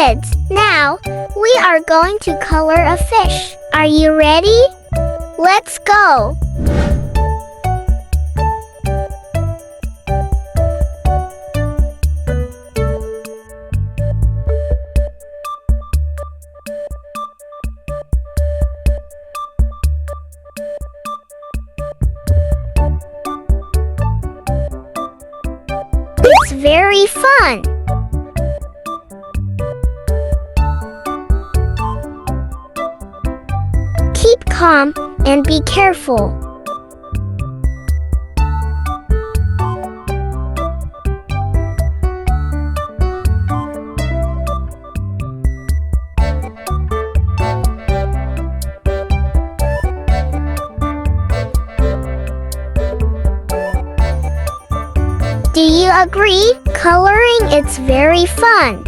kids, now we are going to color a fish. Are you ready? Let's go! It's very fun! Keep calm and be careful. Do you agree? Coloring it's very fun.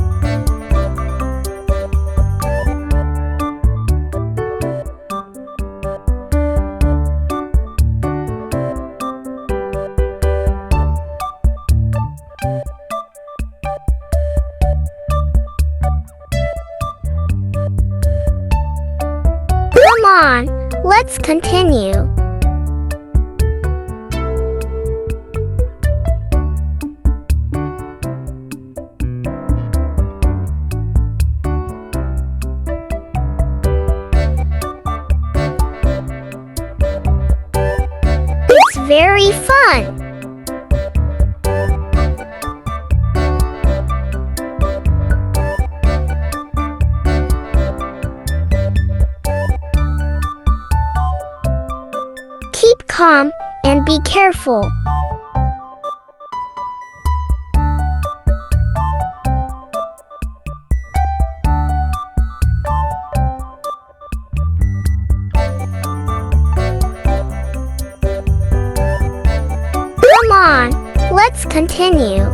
Come on, let's continue. It's very fun. Keep calm and be careful. Come on, let's continue.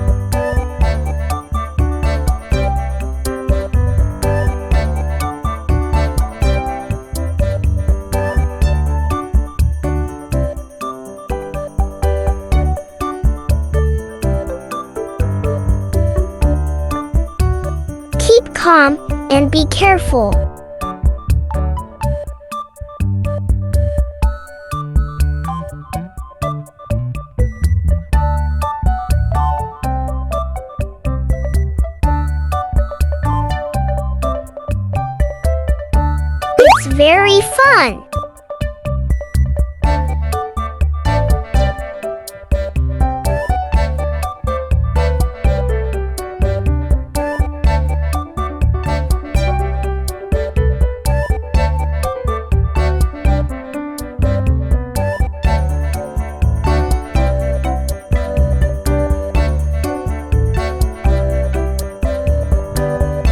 Keep calm and be careful. It's very fun.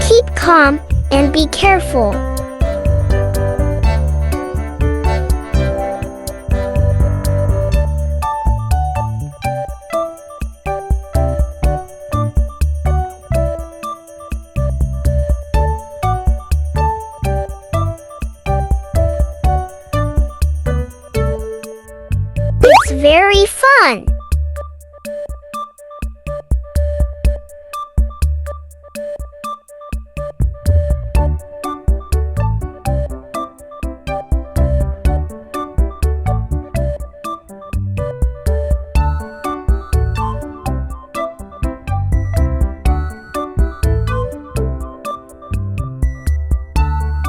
Keep calm and be careful. It's very fun.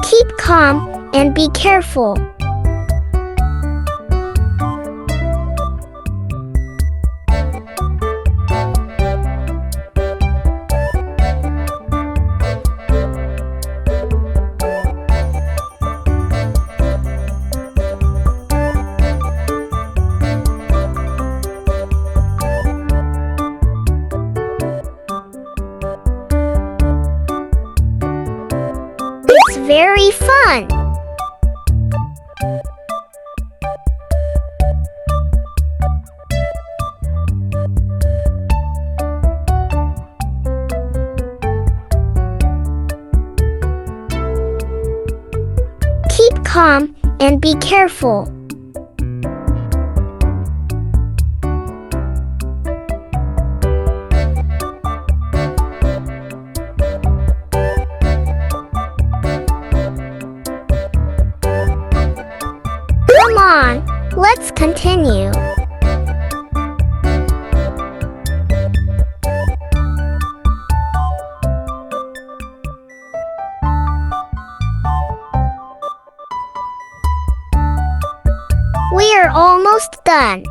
Keep calm and be careful. It's very fun. Keep calm and be careful. continue. We are almost done.